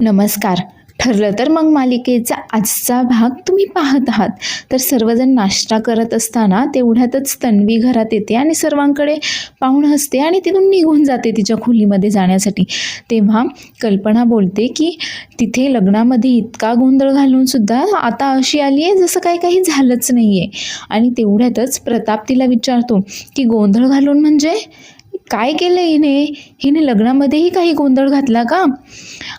नमस्कार. ठरलं तर मग मालिकेचा आजचा भाग तुम्ही पाहत आहात. तर सर्वजण नाश्ता करत असताना तेवढ्यातच तन्वी घरात येते आणि सर्वांकडे पाहून हसते आणि तिथून निघून जाते तिच्या खोलीमध्ये जाण्यासाठी. तेव्हा कल्पना बोलते की तिथे लग्नामध्ये इतका गोंधळ घालून सुद्धा आता अशी आली आहे जसं काही झालंच नाही आहे. आणि तेवढ्यातच प्रताप तिला विचारतो की गोंधळ घालून म्हणजे काय केलं हिने? हिने लग्नामध्येही काही गोंधळ घातला का?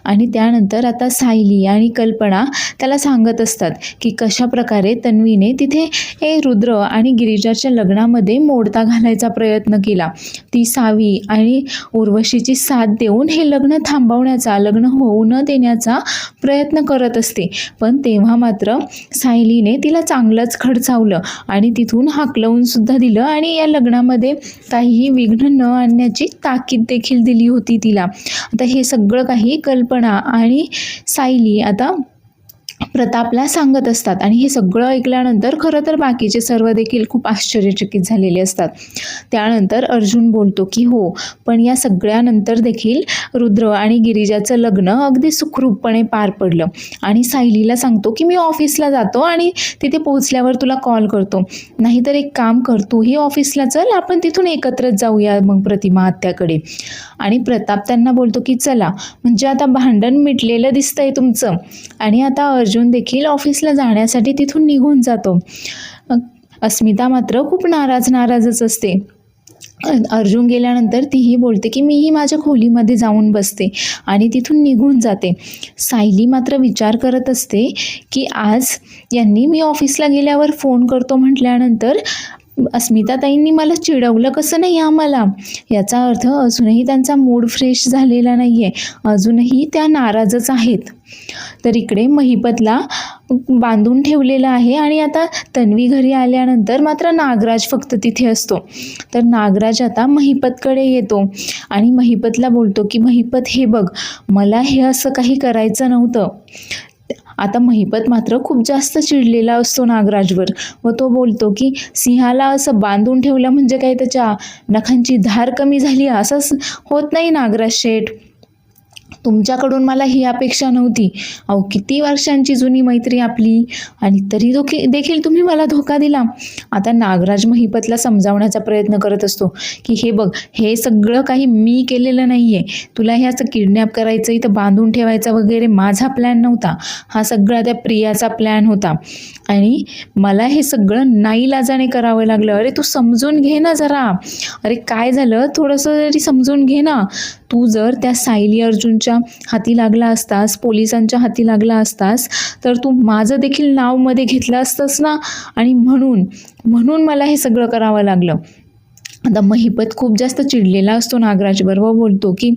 आणि त्यानंतर आता सायली आणि कल्पना त्याला सांगत असतात की कशा प्रकारे तन्वीने तिथे रुद्र आणि गिरिजाच्या लग्नामध्ये मोडता घालायचा प्रयत्न केला. ती सावी आणि उर्वशीची साथ देऊन हे लग्न थांबवण्याचा, लग्न होऊ न देण्याचा प्रयत्न करत असते. पण तेव्हा मात्र सायलीने तिला चांगलंच खडसावलं आणि तिथून हाकलवून सुद्धा दिलं आणि या लग्नामध्ये काहीही विघ्न न आणण्याची ताकीद देखील दिली होती तिला. आता हे सगळं काही कल्पना आणि सायली आता प्रतापला सांगत असतात आणि हे सगळं ऐकल्यानंतर खरं तर बाकीचे सर्व देखील खूप आश्चर्यचकित झालेले असतात. त्यानंतर अर्जुन बोलतो की हो, पण या सगळ्यानंतर देखील रुद्र आणि गिरिजाचं लग्न अगदी सुखरूपपणे पार पडलं. आणि सायलीला सांगतो की मी ऑफिसला जातो आणि तिथे पोहोचल्यावर तुला कॉल करतो. नाहीतर एक काम कर, तूही ऑफिसला चल, आपण तिथून एकत्रच जाऊया मग प्रतिमा आत्याकडे. आणि प्रताप त्यांना बोलतो की चला, म्हणजे आता भांडण मिटलेलं दिसतंय तुमचं. आणि आता अर्जुन देखील ऑफिसला जाण्यासाठी तिथून निघून जातो. अस्मिता मात्र खूप नाराजच असते. अर्जुन गेल्यानंतर तीही बोलते की मीही माझ्या खोलीमध्ये जाऊन बसते आणि तिथून निघून जाते. सायली मात्र विचार करत असते की आज यांनी मी ऑफिसला गेल्यावर फोन करतो म्हटल्यानंतर अस्मिताताईंनी मला चिडवलं कसं नाही आम्हाला. याचा अर्थ अजूनही त्यांचा मूड फ्रेश झालेला नाही आहे, अजूनही त्या नाराजच आहेत. तर इकडे महिपतला बांधून ठेवलेला आहे आणि आता तन्वी घरी आल्यानंतर मात्र नागराज फक्त तिथे असतो. तर नागराज आता महिपतकडे येतो आणि महिपतला बोलतो की महिपत हे बघ, मला हे असं काही करायचं नव्हतं. आता महिपत मात्र खूप जास्त चिडलेला असतो नागराजवर व तो बोलतो की सिंहाला असं बांधून ठेवलं म्हणजे काय त्याच्या नखांची धार कमी झाली? असंच होत नाही नागराज शेठ, तुमच्याकडून मला ही अपेक्षा नव्हती. अहो, किती वर्षांची जुनी मैत्री आपली आणि तरी देखील तुम्ही मला धोका दिला. आता नागराज महिपतला समजावण्याचा प्रयत्न करत असतो की हे बघ, हे सगळं काही मी केलेलं नाही आहे. तुला हे असं किडनॅप करायचं, इथं बांधून ठेवायचा वगैरे माझा प्लॅन नव्हता. हा सगळा त्या प्रियाचा प्लॅन होता आणि मला हे सगळं नाईलाजाने करावं लागलं. अरे तू समजून घे ना जरा. अरे काय झालं, थोडंसं तरी समजून घे ना. तू जर त्या सायली अर्जुनच्या हाती लागला असतास, पोलिसांच्या हाती लागला असतास, तर तू माझं देखील नाव मध्ये घेतलं असतंस ना. आणि म्हणून मला हे सगळं करावं लागलं. आता महिपत खूप जास्त चिडलेला असतो नागराजबरोबर, बोलतो की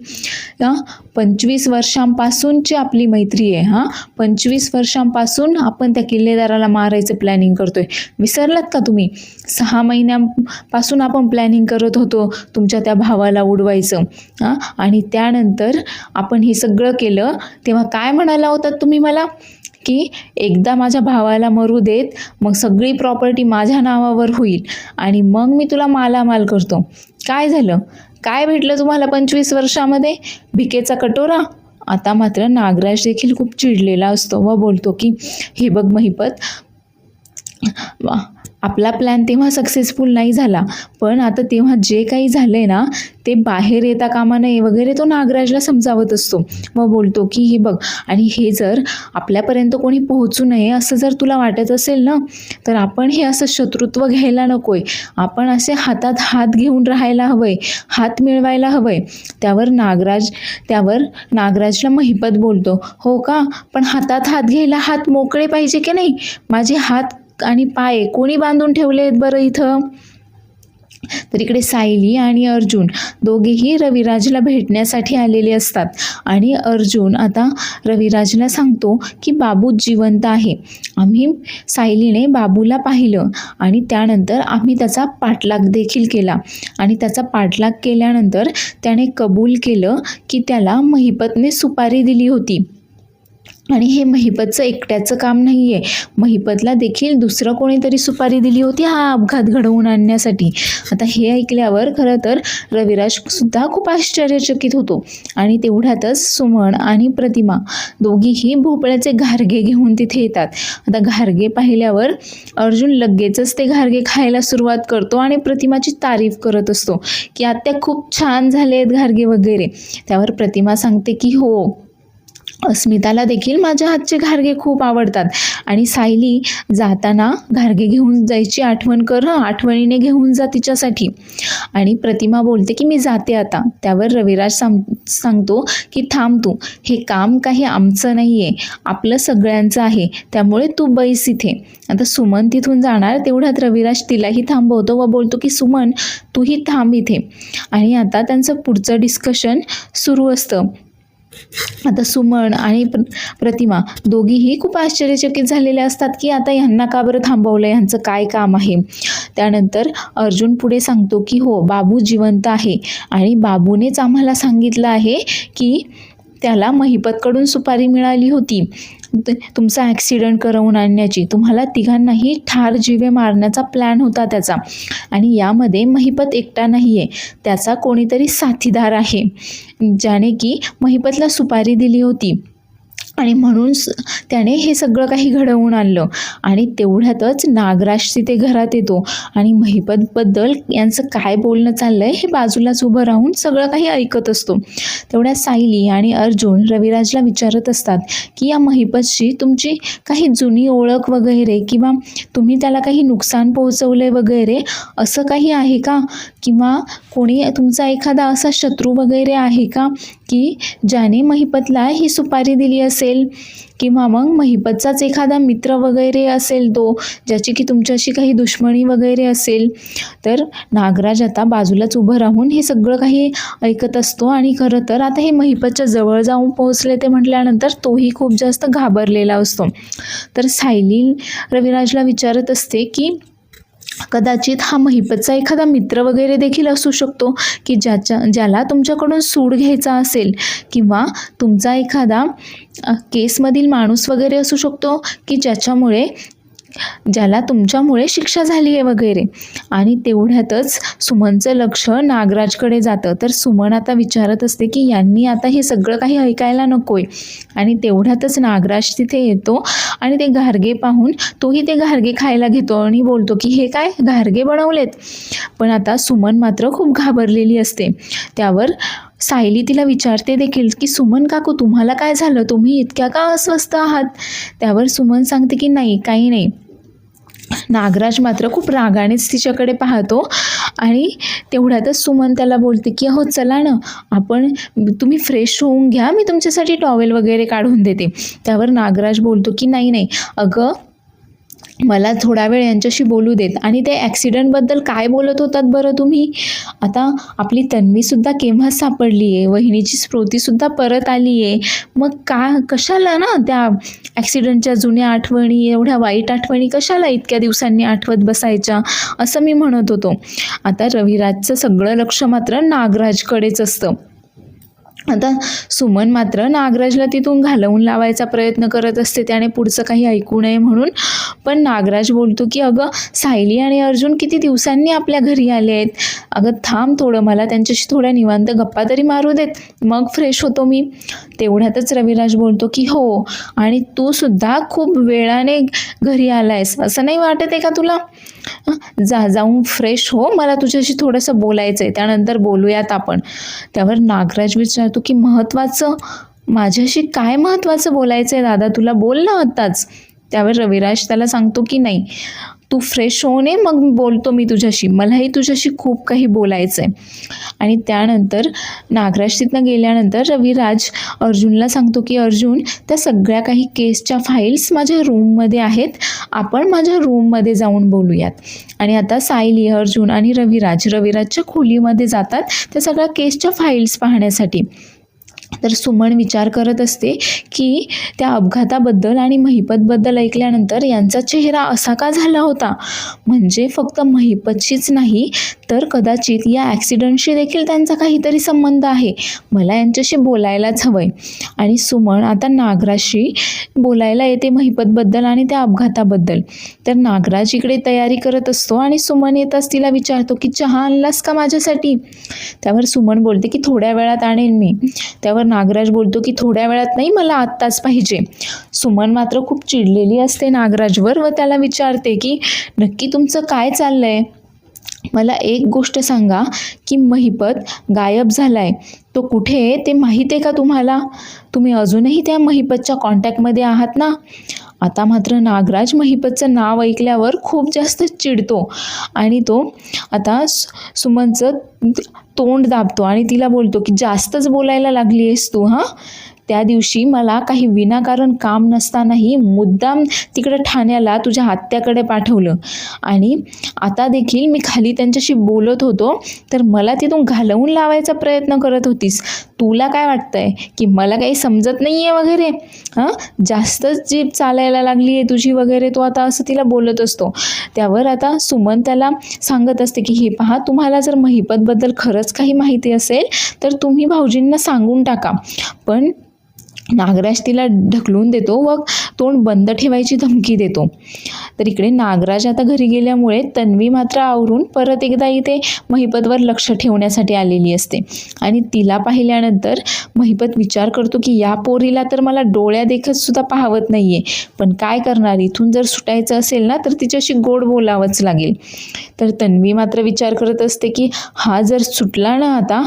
25 वर्षांपासूनची आपली मैत्री आहे. 25 वर्षांपासून आपण त्या किल्लेदाराला मारायचं प्लॅनिंग करतोय. विसरलात का तुम्ही? 6 महिन्यांपासून आपण प्लॅनिंग करत होतो तुमच्या त्या भावाला उडवायचं. आणि त्यानंतर आपण हे सगळं केलं तेव्हा काय म्हणाला होतात तुम्ही मला की एकदा माझ्या भावाला मरू देत, मग सगळी प्रॉपर्टी माझ्या नावावर होईल आणि मग मी तुला मालामाल करतो. काय झालं? काय भेटलं तुम्हाला 25 वर्षामध्ये? भिकेचा कटोरा. आता मात्र नागराज देखील खूप चिडलेला असतो व बोलतो की हे बघ महिपत, आपला प्लॅन तेव्हा सक्सेसफुल नाही झाला, पण आता तेव्हा जे काही झालंय ना ते बाहेर येता कामा नये वगैरे तो नागराजला समजावत असतो. मग बोलतो की हे बघ, आणि हे जर आपल्यापर्यंत कोणी पोहोचू नये असं जर तुला वाटत असेल ना, तर आपण हे असं शत्रुत्व घ्यायला नकोय. आपण असे हातात हात घेऊन राहायला हवंय, हात मिळवायला हवंय. त्यावर नागराजला महिपत बोलतो, हो का, पण हातात हात घ्यायला हात मोकळे पाहिजे की नाही? माझे हात आणि पाय कोणी बांधून ठेवले आहेत बरं इथं? तर इकडे सायली आणि अर्जुन दोघेही रविराजला भेटण्यासाठी आलेले असतात आणि अर्जुन आता रविराजला सांगतो की बाबू जिवंत आहे. सायलीने बाबूला पाहिलं आणि त्यानंतर आम्ही त्याचा पाठलाग देखील केला आणि त्याचा पाठलाग केल्यानंतर त्याने कबूल केलं की त्याला महिपतने सुपारी दिली होती आणि हे महिपतचं एकट्याचं काम नाही आहे, महिपतला देखील दुसरं कोणीतरी सुपारी दिली होती हा अपघात घडवून आणण्यासाठी. आता हे ऐकल्यावर खरं तर रविराजसुद्धा खूप आश्चर्यचकित होतो. आणि तेवढ्यातच सुमन आणि प्रतिमा दोघीही भोपळ्याचे घारगे घेऊन तिथे येतात. आता घारगे पाहिल्यावर अर्जुन लगेचच ते घारगे खायला सुरुवात करतो आणि प्रतिमाची तारीफ करत असतो की आत्या खूप छान झाले आहेत घारगे वगैरे. त्यावर प्रतिमा सांगते की हो, अस्मिताला देखील माझ्या हातचे घारगे खूप आवडतात आणि सायली जाताना घारगे घेऊन जायची आठवण कर हं, आठवणीने घेऊन जा तिच्यासाठी. आणि प्रतिमा बोलते की मी जाते आता. त्यावर रविराज सांगतो की थांब तू, हे काम काही आमचं नाही आहे, आपलं सगळ्यांचं आहे, त्यामुळे तू बैस इथे. आता सुमन तिथून जाणार तेवढ्यात रविराज तिलाही थांबवतो व बोलतो की सुमन तूही थांब इथे. आणि आता त्यांचं पुढचं डिस्कशन सुरू असतं. आता सुमन आणि प्रतिमा दोघीही खूप आश्चर्यचकित झालेले असतात की आता ह्यांना का बरं थांबवलं, ह्यांचं काय काम आहे. त्यानंतर अर्जुन पुढे सांगतो की हो, बाबू जिवंत आहे आणि बाबूनेच आम्हाला सांगितलं आहे की त्याला महिपतकडून सुपारी मिळाली होती तुमचा ॲक्सिडेंट करवून आणण्याची. तुम्हाला तिघांनाही ठार जीवे मारण्याचा प्लॅन होता त्याचा. आणि यामध्ये महिपत एकटा नाही आहे, त्याचा कोणीतरी साथीदार आहे ज्याने की महिपतला सुपारी दिली होती आणि म्हणून त्याने हे सगळं काही घडवून आणलं. आणि तेवढ्यातच नागराज तिथे घरात येतो आणि महिपतबद्दल यांचं काय बोलणं चाललं आहे हे बाजूलाच उभं राहून सगळं काही ऐकत असतो. तेवढ्यात सायली आणि अर्जुन रविराजला विचारत असतात की या महिपतशी तुमची काही जुनी ओळख वगैरे किंवा तुम्ही त्याला काही नुकसान पोहोचवले वगैरे असं काही आहे का, किंवा कोणी तुमचा एखादा असा शत्रू वगैरे आहे का की ज्याने महिपतला ही सुपारी दिली असेल, किंवा मग महिपतचाच एखादा मित्र वगैरे असेल तो, ज्याची की तुमच्याशी काही दुश्मनी वगैरे असेल. तर नागराज आता बाजूलाच उभं राहून हे सगळं काही ऐकत असतो. आणि खरं तर आता हे महिपतच्या जवळ जाऊन पोहोचले ते म्हटल्यानंतर तोही खूप जास्त घाबरलेला असतो. तर सायली रविराजला विचारत असते की कदाचित हा महिपतचा एखादा मित्र वगैरे देखील असू शकतो की ज्याला तुमच्याकडून सूड घ्यायचा असेल, किंवा तुमचा एखादा केसमधील माणूस वगैरे असू शकतो की ज्याला तुमच्यामुळे शिक्षा झाली आहे वगैरे. आणि तेवढ्यातच सुमनचं लक्ष नागराजकडे जातं. तर सुमन आता विचारत असते की यांनी आता हे सगळं काही ऐकायला नकोय. आणि तेवढ्यातच नागराज तिथे येतो आणि ते घारगे पाहून तोही ते घारगे खायला घेतो आणि बोलतो की हे काय घारगे बनवलेत. पण आता सुमन मात्र खूप घाबरलेली असते. त्यावर सायली तिला विचारते देखील की सुमन काकू, तुम्हाला काय झालं, तुम्ही इतक्या का अस्वस्थ आहात. त्यावर सुमन सांगते की नाही, काही नाही. नागराज मात्र खूप रागानेच तिच्याकडे पाहतो. आणि तेवढ्यातच सुमन त्याला बोलते की हो चला ना, तुम्ही फ्रेश होऊन घ्या, मी तुमच्यासाठी टॉवेल वगैरे काढून देते. त्यावर नागराज बोलतो की नाही नाही, अगं मला थोडा वेळ यांच्याशी बोलू देत. आणि ते ॲक्सिडेंटबद्दल काय बोलत होतात बरं तुम्ही. आता आपली तन्वीसुद्धा केव्हा सापडली आहे, वहिनीची स्मृतीसुद्धा परत आली आहे, मग कशाला ना त्या ॲक्सिडेंटच्या जुन्या आठवणी, एवढ्या वाईट आठवणी कशाला इतक्या दिवसांनी आठवत बसायच्या, असं मी म्हणत होतो. आता रविराजचं सगळं लक्ष मात्र नागराजकडेच असतं. आता सुमन मात्र नागराजला तिथून घालवून लावायचा प्रयत्न करत असते, त्याने पुढचं काही ऐकू नये म्हणून. पण नागराज बोलतो की अगं सायली आणि अर्जुन किती दिवसांनी आपल्या घरी आले आहेत, अगं थांब थोडं, मला त्यांच्याशी थोड्या निवांत गप्पा तरी मारू देत, मग फ्रेश होतो मी. तेवढ्यातच रविराज बोलतो की हो, आणि तू सुद्धा खूप वेळाने घरी आलायस, असं नाही वाटत आहे का तुला. जाऊन फ्रेश हो, मला तुझ्याशी थोडंसं बोलायचं आहे, त्यानंतर बोलूयात आपण. त्यावर नागराज विचारतो की महत्त्वाचं, माझ्याशी काय महत्त्वाचं बोलायचं आहे दादा तुला, बोल ना आत्ताच. त्यावर रविराज त्याला सांगतो की नाही, तू फ्रेश होऊ नये, मग बोलतो मी तुझ्याशी, मलाही तुझ्याशी खूप काही बोलायचं आहे. आणि त्यानंतर नागराज तिथनं गेल्यानंतर रविराज अर्जुनला सांगतो की अर्जुन, त्या सगळ्या काही केसच्या फाईल्स माझ्या रूममध्ये आहेत, आपण माझ्या रूममध्ये जाऊन बोलूयात. आणि आता सायली, अर्जुन आणि रविराजच्या खोलीमध्ये जातात त्या सगळ्या केसच्या फाईल्स पाहण्यासाठी. तर सुमन विचार करत असते की त्या अपघाताबद्दल आणि महिपतबद्दल ऐकल्यानंतर यांचा चेहरा असा का झाला होता. म्हणजे फक्त महिपतशीच नाही तर कदाचित या ॲक्सिडेंटशी देखील त्यांचा काहीतरी संबंध आहे. मला यांच्याशी बोलायलाच हवं आहे. आणि सुमन आता नागराजशी बोलायला येते महिपतबद्दल आणि त्या अपघाताबद्दल. तर नागराज इकडे तयारी करत असतो आणि सुमन येताच तिला विचारतो की चहा आणलास का माझ्यासाठी. त्यावर सुमन बोलते की थोड्या वेळात आणेन मी. त्यावर नागराज बोलतो की थोड्या वेळात नाही, मला आत्ताच पाहिजे. सुमन मात्र खूप चिडलेली असते नागराजवर व त्याला विचारते की नक्की तुमचं काय चाललंय. मला एक गोष्ट सांगा की महिपत गायब झालाय, तो कुठे आहे ते माहीत आहे का तुम्हाला? तुम्ही अजूनही त्या महिपतच्या कॉन्टॅक्टमध्ये आहात ना? आता मात्र नागराज महिपतचं नाव ऐकल्यावर खूप जास्त चिडतो आणि तो आता सुमनचं तोंड दाबतो आणि तिला बोलतो की जास्तच बोलायला लागली आहेस तू. त्या दिवशी मला काही विनाकारण काम नसतानाही मुद्दाम तिकडे ठाण्याला तुझ्या आत्याकडे पाठवलं आणि आता देखील मी खाली त्यांच्याशी बोलत होतो तर मला तिथून घालवून लावायचा प्रयत्न करत होतीस. तुला काय वाटतंय की मला काही समजत नाही आहे वगैरे? जास्तच जीभ चालायला लागली आहे तुझी वगैरे, तो आता असं तिला बोलत असतो. त्यावर आता सुमन त्याला सांगत असते की हे पहा, तुम्हाला जर महिपतबद्दल खरंच काही माहिती असेल तर तुम्ही भाऊजींना सांगून टाका. पण नागराज तिला ढकलून देतो व तोंड बंद ठेवायची धमकी देतो. तर इकडे नागराज आता घरी गेल्यामुळे तन्वी मात्र आवरून परत एकदा इथे महिपतवर लक्ष ठेवण्यासाठी आलेली असते आणि तिला पाहिल्यानंतर महिपत विचार करतो की या पोरीला तर मला डोळ्या देखत सुद्धा पाहवत नाहीये, पण काय करणार, इथून जर सुटायचं असेल ना तर तिच्याशी गोड बोलावंच लागेल. तर तन्वी मात्र विचार करत असते की हा जर सुटला ना आता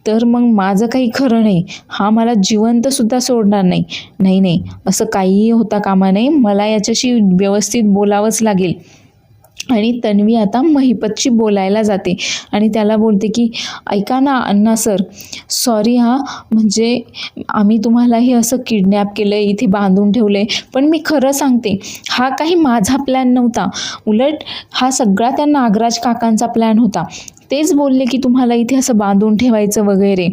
तर मग माझं काही खरं नाही, हा मला जिवंत सुद्धा सोडणार नाही. नाही, असं काहीही होता कामा नये, मला याच्याशी व्यवस्थित बोलावंच लागेल. आणि तन्वी आता महिपतशी बोलायला जाते आणि त्याला बोलते की ऐका ना अण्णा सर, सॉरी म्हणजे आम्ही तुम्हाला हे असं किडनॅप केलं आहे, इथे बांधून ठेवलं आहे, पण मी खरं सांगते हा काही माझा प्लॅन नव्हता, उलट हा सगळा त्या नागराज काकांचा प्लॅन होता. तेच बोलले की तुम्हाला इथे असं बांधून ठेवायचं वगैरे.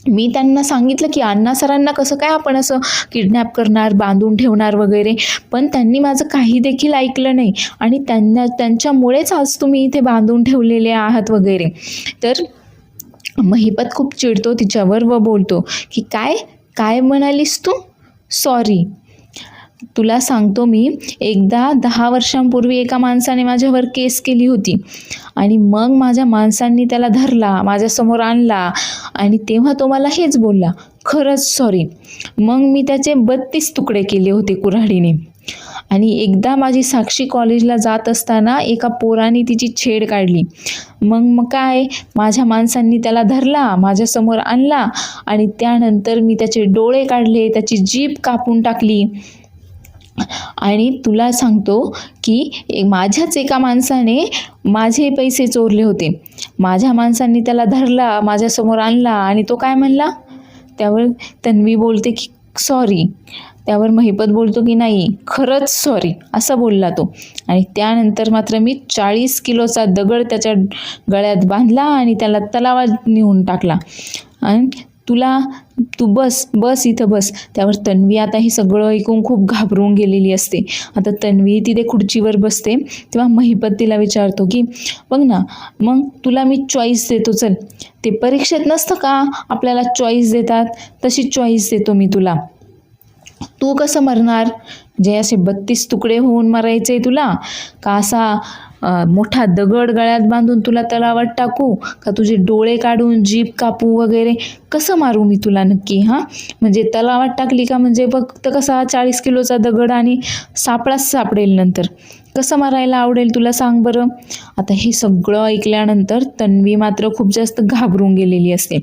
मी त्यांना सांगितलं की अण्णा सरांना कसं काय आपण असं किडनॅप करणार, बांधून ठेवणार वगैरे, पण त्यांनी माझं काही देखील ऐकलं नाही आणि त्यांच्यामुळेच आज तुम्ही इथे बांधून ठेवलेले आहात वगैरे. तर महिपत खूप चिडतो तिच्यावर व बोलतो की काय काय म्हणालीस तू? सॉरी, तुला सांगतो मी, एकदा 10 वर्षांपूर्वी एका माणसाने माझ्यावर केस केली होती आणि मग माझ्या माणसांनी त्याला धरला, माझ्यासमोर आणला आणि तेव्हा तो मला हेच बोलला, खरंच सॉरी. मग मी त्याचे 32 तुकडे केले होते कुऱ्हाडीने. आणि एकदा माझी साक्षी कॉलेजला जात असताना एका पोराने तिची छेड काढली. मग काय, माझ्या माणसांनी त्याला धरला, माझ्यासमोर आणला आणि त्यानंतर मी त्याचे डोळे काढले, त्याची जीभ कापून टाकली. आणि तुला सांगतो की माझ्याच एका माणसाने माझे पैसे चोरले होते. माझ्या माणसांनी त्याला धरला, माझ्यासमोर आणला आणि तो काय म्हणला? त्यावर तन्वी बोलते की सॉरी. त्यावर महिपत बोलतो की नाही, खरंच सॉरी, असं बोलला तो. आणि त्यानंतर मात्र मी 40 किलोचा दगड त्याच्या गळ्यात बांधला आणि त्याला तलावात नेऊन टाकला. आणि तू बस इथं बस. त्यावर तन्वी आता हे सगळं ऐकून खूप घाबरून गेलेली असते. आता तन्वी तिथे खुर्चीवर बसते तेव्हा महिपत तिला विचारतो की बघ ना, मग तुला मी चॉईस देतो, चल, ते परीक्षेत नसतं का आपल्याला चॉईस देतात, तशी चॉईस देतो मी तुला. तू कसं मरणार? जे असे 32 तुकडे होऊन मरायचे तुला, का असा मोठा दगड गळ्यात बांधून तुला तलावात टाकू, का तुझे डोळे काढून जीभ कापू वगैरे, कसं मारू मी तुला नक्की? म्हणजे तलावात टाकली का म्हणजे फक्त कसा 40 किलोचा दगड आणि सापळाच सापडेल, नंतर कसं मारायला आवडेल तुला, सांग बरं. आता हे सगळं ऐकल्यानंतर तन्वी मात्र खूप जास्त घाबरून गेलेली असते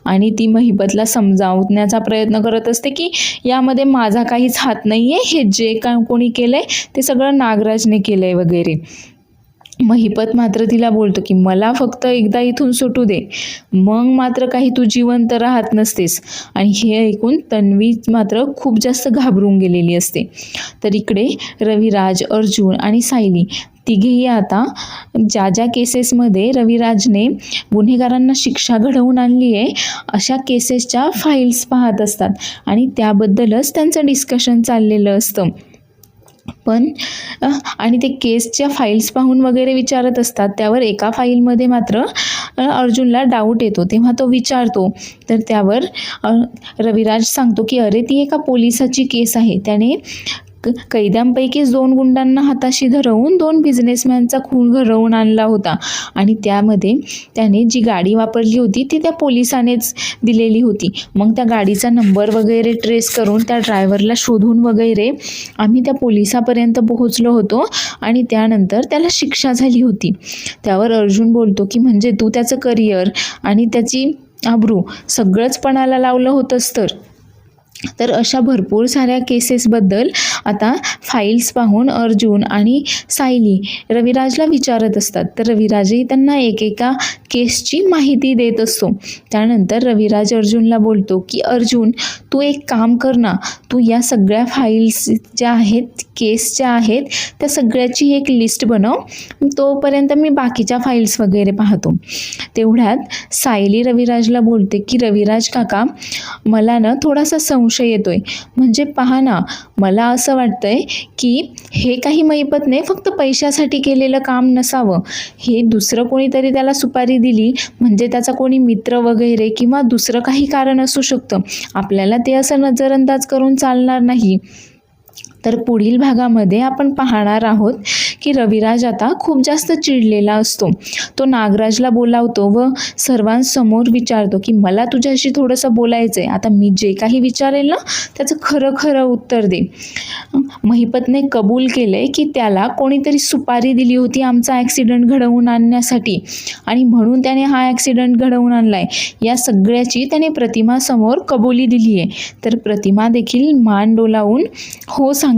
आणि ती महिपतला समजावण्याचा प्रयत्न करत असते की यामध्ये माझा काहीच हात नाही आहे, हे जे कोणी केलं आहे ते सगळं नागराजने केलं आहे वगैरे. महिपत मात्र तिला बोलतो की मला फक्त एकदा इथून सुटू दे, मग मात्र काही तू जिवंत राहत नसतेस. आणि हे ऐकून तन्वी मात्र खूप जास्त घाबरून गेलेली असते. तर इकडे रविराज, अर्जुन आणि सायली तिघेही आता ज्या केसेसमध्ये रविराजने गुन्हेगारांना शिक्षा घडवून आणली आहे अशा केसेसच्या फाईल्स पाहत असतात आणि त्याबद्दलच त्यांचं डिस्कशन चाललेलं असतं. पण आणि ते केसच्या फाईल्स पाहून वगैरे विचारत असतात. त्यावर एका फाईलमध्ये मात्र अर्जुनला डाऊट येतो. तेव्हा तो विचारतो, तर त्यावर रविराज सांगतो की अरे ती एका पोलिसाची केस आहे. त्याने कैद्यांपैकी 2 गुंडांना हाताशी धरवून 2 बिझनेसमॅनचा खून घडवून आणला होता आणि त्यामध्ये त्याने जी गाडी वापरली होती ती त्या पोलिसानेच दिलेली होती. मग त्या गाडीचा नंबर वगैरे ट्रेस करून त्या ड्रायव्हरला शोधून वगैरे आम्ही त्या पोलिसापर्यंत पोहोचलो होतो आणि त्यानंतर त्याला शिक्षा झाली होती. त्यावर अर्जुन बोलतो की म्हणजे तू त्याचं करिअर आणि त्याची आबरू सगळंच पणाला लावलं होतंस तर अशा भरपूर साऱ्या केसेसबद्दल आता फाईल्स पाहून अर्जुन आणि सायली रविराजला विचारत असतात. तर रविराजही त्यांना एकेका केसची माहिती देत असतो. त्यानंतर रविराज अर्जुनला बोलतो की अर्जुन तू एक काम कर ना, तू या सगळ्या फाईल्स ज्या आहेत केसच्या आहेत त्या सगळ्याची एक लिस्ट बनव, तोपर्यंत मी बाकीच्या फाईल्स वगैरे पाहतो. तेवढ्यात सायली रविराजला बोलते की रविराज काका मला ना थोडासा संशय येतोय. म्हणजे पहा ना, मला असं वाटतंय की हे काही महिपतने फक्त पैशासाठी केलेलं काम नसावं. हे दुसरं कोणीतरी त्याला सुपारी दिली म्हणजे त्याचा कोणी मित्र वगैरे किंवा दुसरं काही कारण असू शकतं. आपल्याला ते असं नजरअंदाज करून चालणार नाही. तर पुढील भागामध्ये आपण पाहणार आहोत की रविराज आता खूप जास्त चिडलेला असतो. तो नागराजला बोलावतो व सर्वांसमोर विचारतो की मला तुझ्याशी थोडंसं बोलायचं आहे. आता मी जे काही विचारेल ना त्याचं खरं खरं उत्तर दे. महिपतने कबूल केलंय की त्याला कोणीतरी सुपारी दिली होती आमचा ॲक्सिडेंट घडवून आणण्यासाठी आणि म्हणून त्याने हा ॲक्सिडेंट घडवून आणलाय. या सगळ्याची त्याने प्रतिमासमोर कबुली दिली आहे. तर प्रतिमा देखील मान डोलावून हो सांगते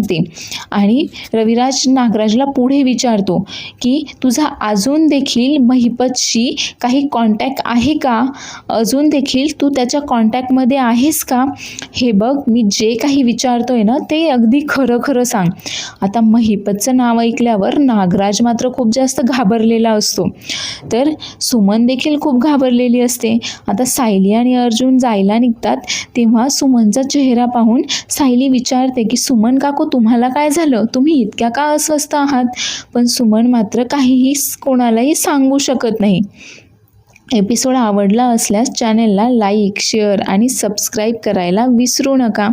आणि रविराज नागराजला पुढे विचारतो की तुझा अजून देखील महिपतशी काही कॉन्टॅक्ट आहे का? अजून देखील तू त्याच्या कॉन्टॅक्टमध्ये आहेस का? हे बघ, मी जे काही विचारतोय ना ते अगदी खरं खरं सांग. आता महिपतचं नाव ऐकल्यावर नागराज मात्र खूप जास्त घाबरलेला असतो. तर सुमन देखील खूप घाबरलेली असते. आता सायली आणि अर्जुन जायला निघतात तेव्हा सुमनचा चेहरा पाहून सायली विचारते की सुमन काकू तुम्हाला काय झालं? तुम्ही इतक्या का अस्वस्थ आहात? पण सुमन मात्र काहीही कोणालाही सांगू शकत नाही. एपिसोड आवडला असल्यास चॅनेलला लाईक, शेअर आणि सबस्क्राईब करायला विसरू नका.